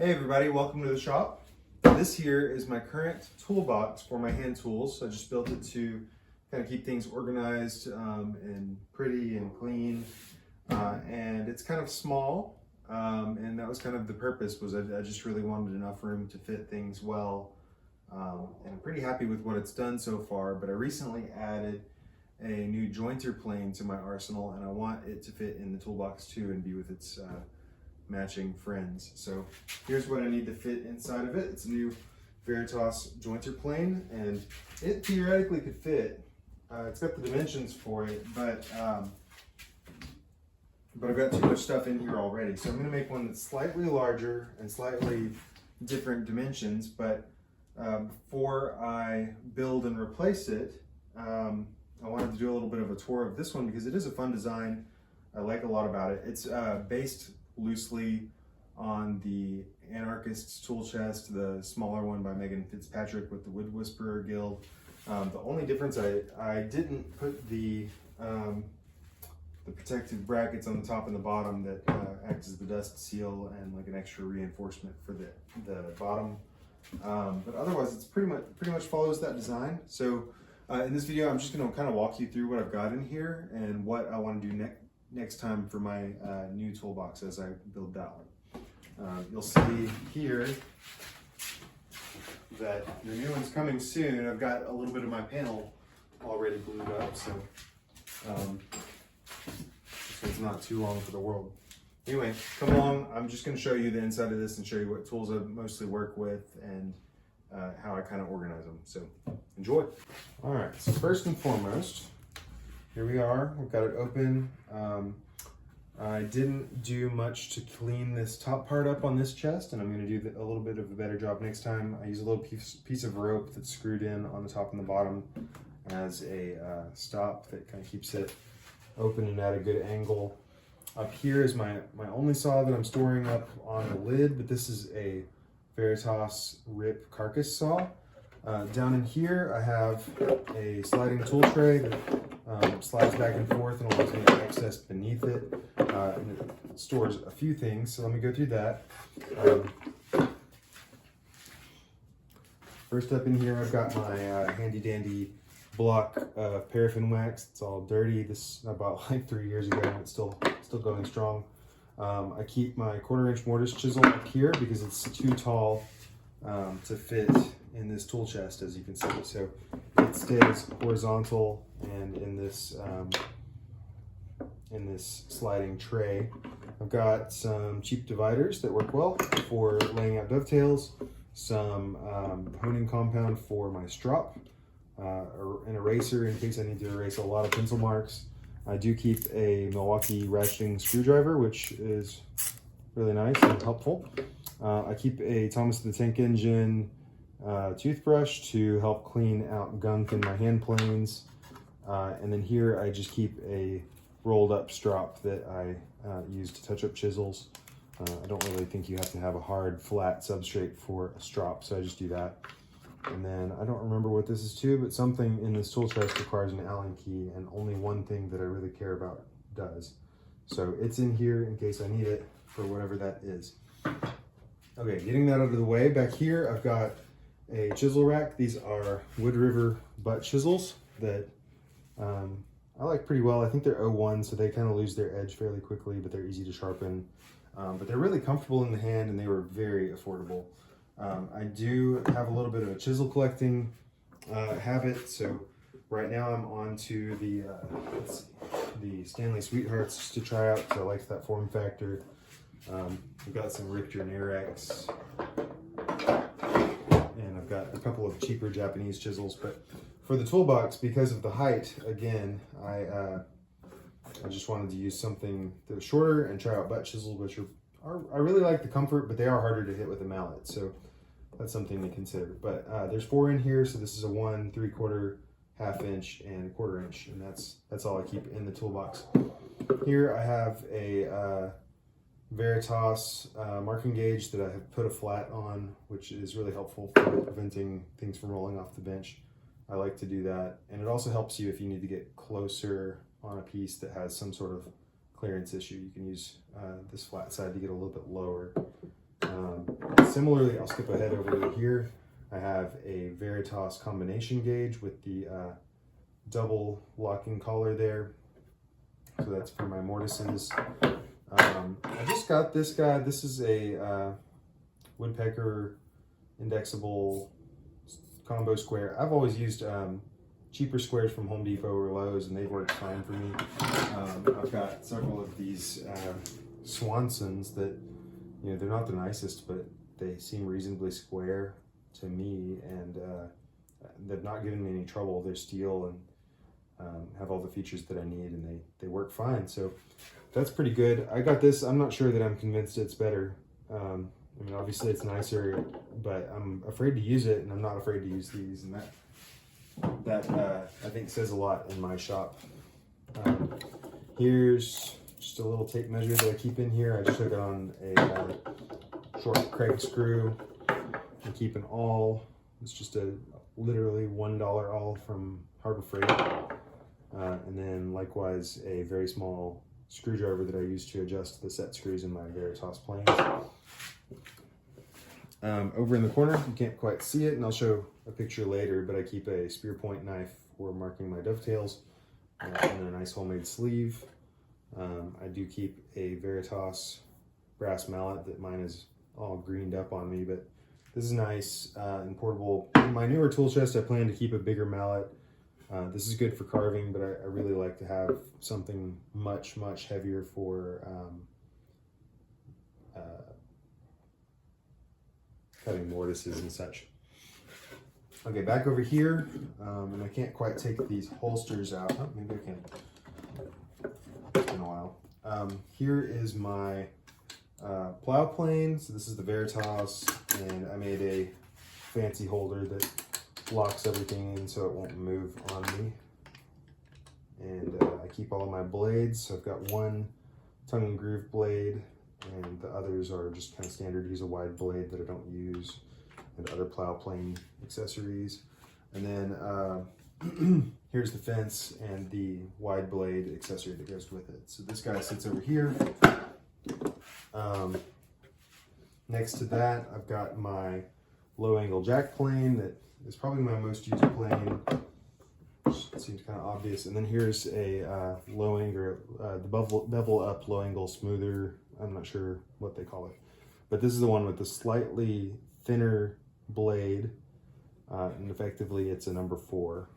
Hey everybody, welcome to the shop. This here is my current toolbox for my hand tools. I just built it to kind of keep things organized and pretty and clean. And it's kind of small, and that was kind of the purpose, was I just really wanted enough room to fit things well. And I'm pretty happy with what it's done so far, but I recently added a new jointer plane to my arsenal, and I want it to fit in the toolbox too and be with its matching friends. So here's what I need to fit inside of it. It's a new Veritas jointer plane, and it theoretically could fit. It's got the dimensions for it, but I've got too much stuff in here already. So I'm gonna make one that's slightly larger and slightly different dimensions, but before I build and replace it, I wanted to do a little bit of a tour of this one because it is a fun design. I like a lot about it. It's based loosely on the Anarchist's tool chest, the smaller one by Megan Fitzpatrick with the Wood Whisperer Guild. The only difference, I didn't put the protective brackets on the top and the bottom that act as the dust seal and like an extra reinforcement for the bottom. But otherwise, it's pretty much follows that design. So in this video, I'm just going to kind of walk you through what I've got in here and what I want to do next time for my new toolbox as I build that one. You'll see here that your new one's coming soon. I've got a little bit of my panel already glued up, so it's not too long for the world. Anyway, come along. I'm just going to show you the inside of this and show you what tools I mostly work with and how I kind of organize them. So enjoy. All right, so first and foremost, here we are. We've got it open. I didn't do much to clean this top part up on this chest, and I'm going to do a little bit of a better job next time. I use a little piece of rope that's screwed in on the top and the bottom as a stop that kind of keeps it open and at a good angle. Up here is my only saw that I'm storing up on the lid, but this is a Veritas Rip carcass saw. Down in here I have a sliding tool tray that slides back and forth and allows me to access beneath it. And it stores a few things, so let me go through that. First up in here I've got my handy dandy block of paraffin wax. It's all dirty. This I bought like 3 years ago and it's still going strong. I keep my 1/4-inch mortise chisel up here because it's too tall to fit in this tool chest, as you can see. So it stays horizontal and in this sliding tray. I've got some cheap dividers that work well for laying out dovetails, some honing compound for my strop, an eraser in case I need to erase a lot of pencil marks. I do keep a Milwaukee ratcheting screwdriver, which is really nice and helpful. I keep a Thomas the Tank Engine toothbrush to help clean out gunk in my hand planes. And then here I just keep a rolled up strop that I use to touch up chisels. I don't really think you have to have a hard, flat substrate for a strop, so I just do that. And then I don't remember what this is to, but something in this tool chest requires an Allen key, and only one thing that I really care about does. So it's in here in case I need it for whatever that is. Okay, getting that out of the way, back here I've got a chisel rack. These are Wood River butt chisels that I like pretty well. I think they're 01, so they kind of lose their edge fairly quickly, but they're easy to sharpen. But they're really comfortable in the hand, and they were very affordable. I do have a little bit of a chisel collecting habit, so right now I'm on to the Stanley Sweethearts just to try out because I like that form factor. I've got some Richter Narex, and I've got a couple of cheaper Japanese chisels, but for the toolbox, because of the height, again, I just wanted to use something that was shorter and try out butt chisels, which I really like the comfort, but they are harder to hit with a mallet, so that's something to consider. But there's 4 in here, so this is a 1 3/4, 1/2 inch, and 1/4 inch, and that's all I keep in the toolbox. Here I have a Veritas marking gauge that I have put a flat on, which is really helpful for preventing things from rolling off the bench. I like to do that, and it also helps you if you need to get closer on a piece that has some sort of clearance issue. You can use this flat side to get a little bit lower. similarly, I'll skip ahead over to here. I have a Veritas combination gauge with the double locking collar there. So that's for my mortises. I just got this guy. This is a woodpecker indexable combo square. I've always used cheaper squares from Home Depot or Lowe's, and they've worked fine for me. I've got several of these Swansons that, you know, they're not the nicest, but they seem reasonably square to me, and they've not given me any trouble. They're steel and have all the features that I need, and they work fine. So that's pretty good. I got this. I'm not sure that I'm convinced it's better. I mean, obviously it's nicer, but I'm afraid to use it, and I'm not afraid to use these, and that I think says a lot in my shop. Here's just a little tape measure that I keep in here. I just took it on a short Craig screw. I keep an awl. It's just a literally $1 awl from Harbor Freight. And then likewise a very small screwdriver that I use to adjust the set screws in my Veritas planes. Over in the corner, you can't quite see it, and I'll show a picture later, but I keep a spear point knife for marking my dovetails and a nice homemade sleeve. I do keep a Veritas brass mallet that mine is all greened up on me, but this is nice and portable. In my newer tool chest, I plan to keep a bigger mallet. This is good for carving, but I really like to have something much, much heavier for cutting mortises and such. Okay, back over here, and I can't quite take these holsters out. Oh, maybe I can. It's been a while. Here is my plow plane. So this is the Veritas, and I made a fancy holder that locks everything in so it won't move on me. And I keep all of my blades. So I've got one tongue and groove blade, and the others are just kind of standard. Use a wide blade that I don't use, and other plow plane accessories. And then here's the fence and the wide blade accessory that goes with it. So this guy sits over here. Next to that, I've got my low angle jack plane that is probably my most used plane. It seems kind of obvious. And then here's a low angle, the bevel up low angle smoother. I'm not sure what they call it, but this is the one with the slightly thinner blade, and effectively it's a number 4.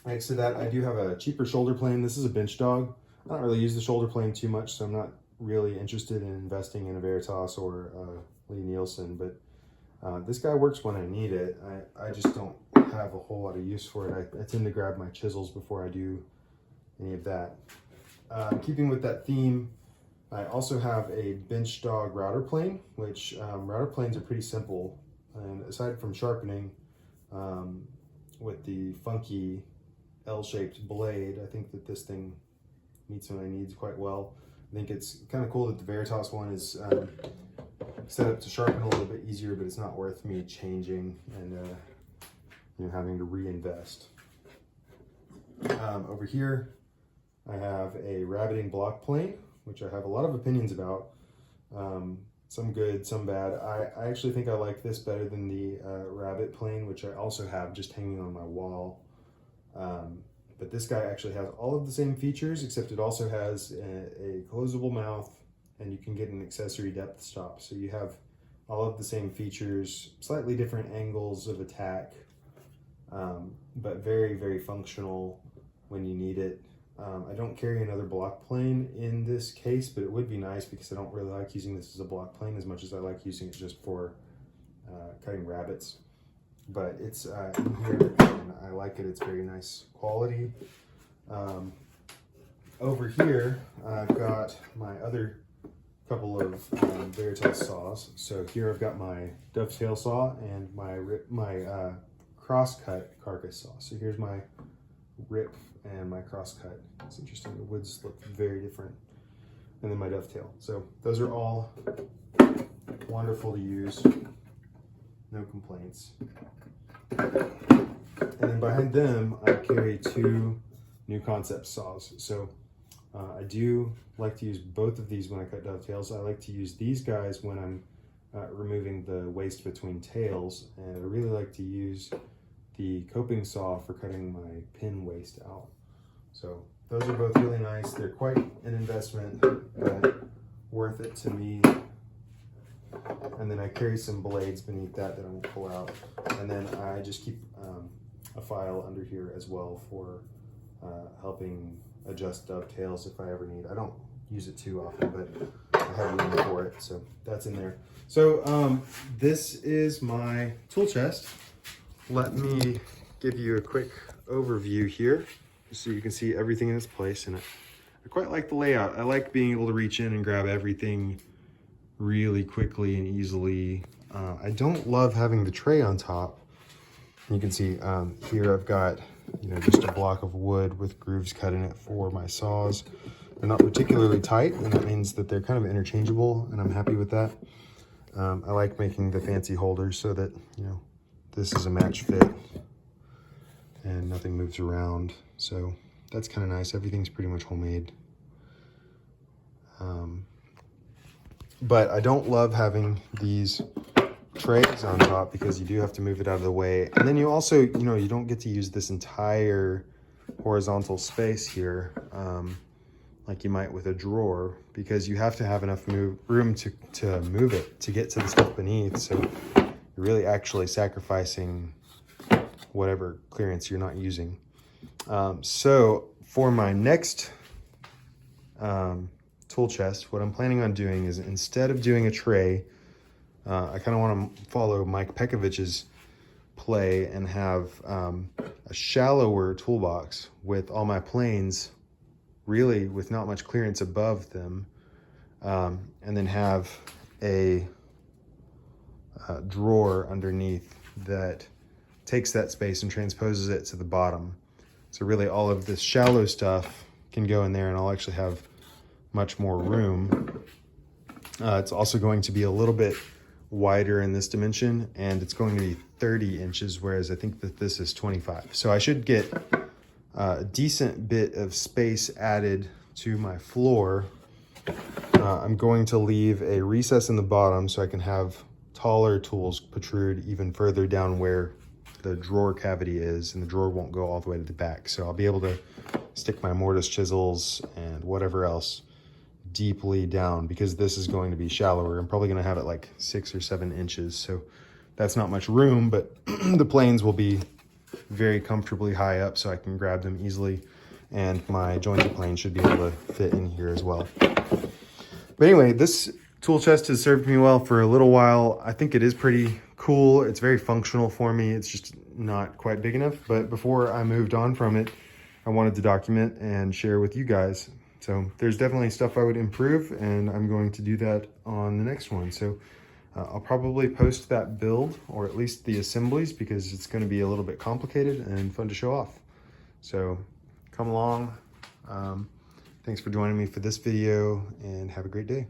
Next to that, I do have a cheaper shoulder plane. This is a bench dog. I don't really use the shoulder plane too much, so I'm not really interested in investing in a Veritas or Lee Nielsen, but this guy works when I need it. I just don't have a whole lot of use for it. I tend to grab my chisels before I do any of that. Keeping with that theme, I also have a bench dog router plane, which router planes are pretty simple. And aside from sharpening with the funky L-shaped blade, I think that this thing meets my needs quite well. I think it's kind of cool that the Veritas one is set up to sharpen a little bit easier, but it's not worth me changing and you know, having to reinvest. Over here, I have a rabbiting block plane, which I have a lot of opinions about. Some good, some bad. I actually think I like this better than the rabbit plane, which I also have just hanging on my wall. But this guy actually has all of the same features, except it also has a closable mouth, and you can get an accessory depth stop. So you have all of the same features, slightly different angles of attack, but very, very functional when you need it. I don't carry another block plane in this case, but it would be nice because I don't really like using this as a block plane as much as I like using it just for cutting rabbits. But it's in here, and I like it. It's very nice quality. Over here, I've got my other couple of Veritas saws. So here I've got my dovetail saw and my cross-cut carcass saw. So here's my rip and my cross-cut. It's interesting. The woods look very different. And then my dovetail. So those are all wonderful to use. No complaints. And then behind them, I carry 2 new concept saws. So I do like to use both of these when I cut dovetails. I like to use these guys when I'm removing the waste between tails, and I really like to use the coping saw for cutting my pin waste out. So those are both really nice. They're quite an investment, but worth it to me. And then I carry some blades beneath that I won't pull out. And then I just keep a file under here as well for helping adjust dovetails if I ever need. I don't use it too often, but I have room for it, so that's in there. So this is my tool chest. Let me give you a quick overview here so you can see everything in its place. And I quite like the layout. I like being able to reach in and grab everything really quickly and easily. I don't love having the tray on top. You can see here I've got, just a block of wood with grooves cut in it for my saws. They're not particularly tight, and that means that they're kind of interchangeable, and I'm happy with that. I like making the fancy holders so that, this is a match fit and nothing moves around. So that's kind of nice. Everything's pretty much homemade. But I don't love having these trays on top because you do have to move it out of the way. And then you also, you don't get to use this entire horizontal space here like you might with a drawer, because you have to have enough room to move it to get to the stuff beneath. So you're really actually sacrificing whatever clearance you're not using. So for my next tool chest, what I'm planning on doing is, instead of doing a tray, I kind of want to follow Mike Pekovich's play and have a shallower toolbox with all my planes really with not much clearance above them, and then have a drawer underneath that takes that space and transposes it to the bottom. So really all of this shallow stuff can go in there, and I'll actually have much more room. It's also going to be a little bit wider in this dimension, and it's going to be 30 inches, whereas I think that this is 25. So I should get a decent bit of space added to my floor. I'm going to leave a recess in the bottom so I can have taller tools protrude even further down where the drawer cavity is, and the drawer won't go all the way to the back. So I'll be able to stick my mortise chisels and whatever else deeply down, because this is going to be shallower. I'm probably going to have it like 6 or 7 inches. So that's not much room, but the planes will be very comfortably high up so I can grab them easily. And my jointed plane should be able to fit in here as well. But anyway, this tool chest has served me well for a little while. I think it is pretty cool. It's very functional for me. It's just not quite big enough. But before I moved on from it, I wanted to document and share with you guys. So there's definitely stuff I would improve, and I'm going to do that on the next one. So I'll probably post that build, or at least the assemblies, because it's going to be a little bit complicated and fun to show off. So come along. Thanks for joining me for this video, and have a great day.